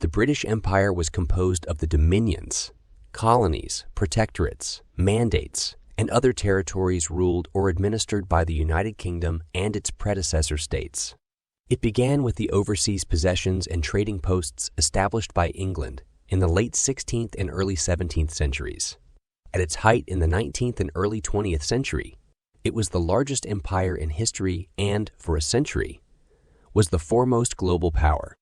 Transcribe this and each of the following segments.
the British Empire was composed of the dominions, colonies, protectorates, mandates, and other territories ruled or administered by the United Kingdom and its predecessor states. It began with the overseas possessions and trading posts established by England in the late 16th and early 17th centuries. At its height in the 19th and early 20th century, it was the largest empire in history and, for a century, was the foremost global power.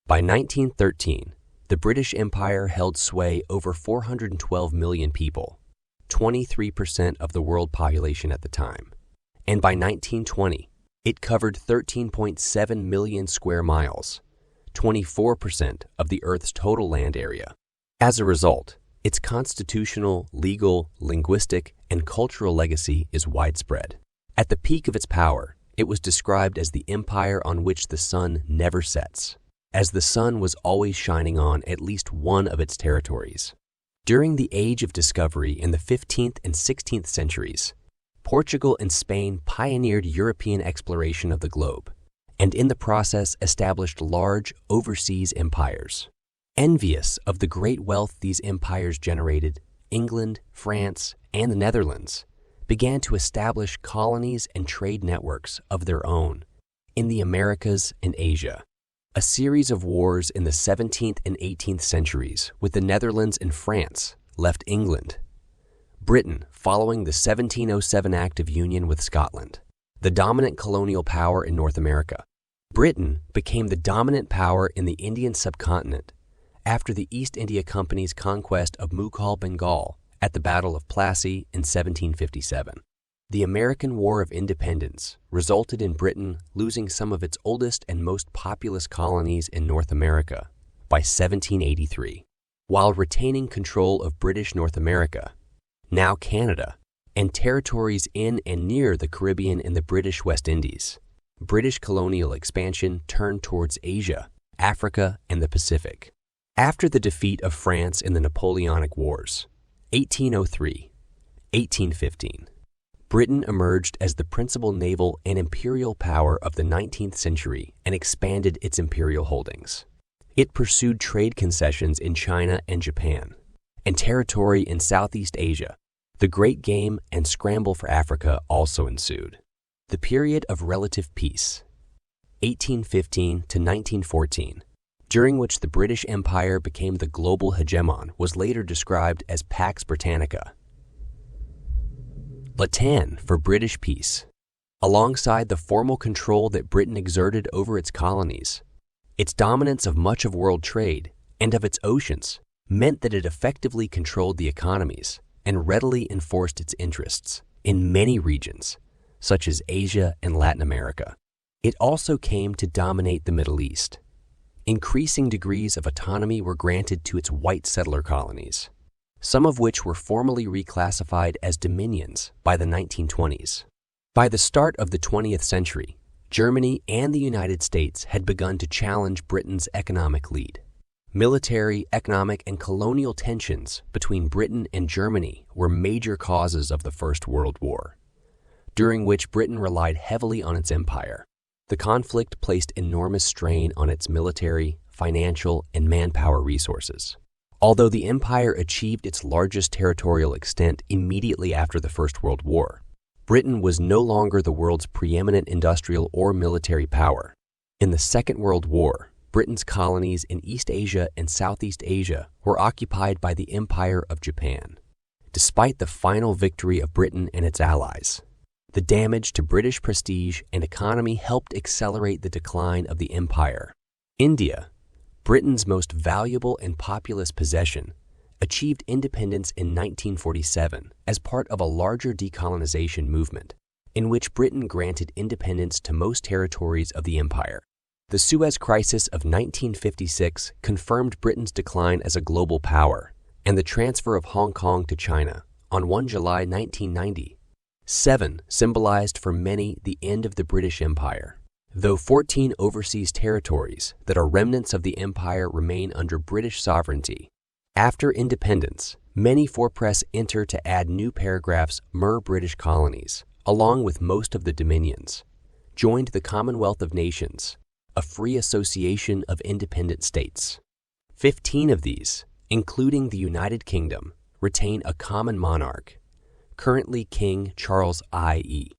By 1913, the British Empire held sway over 412 million people, 23% of the world population at the time. And by 1920, it covered 13.7 million square miles, 24% of the Earth's total land area. As a result, its constitutional, legal, linguistic, and cultural legacy is widespread. At the peak of its power, it was described as the empire on which the sun never sets, as the sun was always shining on at least one of its territories. During the Age of Discovery in the 15th and 16th centuries, Portugal and Spain pioneered European exploration of the globe, and in the process established large overseas empires. Envious of the great wealth these empires generated, England, France, and the Netherlands began to establish colonies and trade networks of their own in the Americas and Asia. A series of wars in the 17th and 18th centuries with the Netherlands and France left England. Britain, following the 1707 Act of Union with Scotland, the dominant colonial power in North America. Britain became the dominant power in the Indian subcontinent after the East India Company's conquest of Mughal Bengal at the Battle of Plassey in 1757. The American War of Independence resulted in Britain losing some of its oldest and most populous colonies in North America by 1783, while retaining control of British North America, now Canada, and territories in and near the Caribbean and the British West Indies. British colonial expansion turned towards Asia, Africa, and the Pacific. After the defeat of France in the Napoleonic Wars, 1803, 1815, Britain emerged as the principal naval and imperial power of the 19th century and expanded its imperial holdings. It pursued trade concessions in China and Japan, and territory in Southeast Asia. The Great Game and scramble for Africa also ensued. The period of relative peace, 1815 to 1914, during which the British Empire became the global hegemon, was later described as Pax Britannica, Latin for British peace. Alongside the formal control that Britain exerted over its colonies, its dominance of much of world trade and of its oceans meant that it effectively controlled the economies and readily enforced its interests in many regions, such as Asia and Latin America. It also came to dominate the Middle East. Increasing degrees of autonomy were granted to its white settler colonies, some of which were formally reclassified as dominions by the 1920s. By the start of the 20th century, Germany and the United States had begun to challenge Britain's economic lead. Military, economic, and colonial tensions between Britain and Germany were major causes of the First World War, during which Britain relied heavily on its empire. The conflict placed enormous strain on its military, financial, and manpower resources. Although the empire achieved its largest territorial extent immediately after the First World War, Britain was no longer the world's preeminent industrial or military power. In the Second World War, Britain's colonies in East Asia and Southeast Asia were occupied by the Empire of Japan. Despite the final victory of Britain and its allies, the damage to British prestige and economy helped accelerate the decline of the empire. India, Britain's most valuable and populous possession, achieved independence in 1947 as part of a larger decolonization movement, in which Britain granted independence to most territories of the empire. The Suez Crisis of 1956 confirmed Britain's decline as a global power, and the transfer of Hong Kong to China on 1 July 1990. 7 symbolized for many the end of the British Empire, though 14 overseas territories that are remnants of the empire remain under British sovereignty. After independence, many forpress enter to add new paragraphs. British colonies, along with most of the dominions, joined the Commonwealth of Nations, a free association of independent states. 15 of these, including the United Kingdom, retain a common monarch, currently King Charles I.E.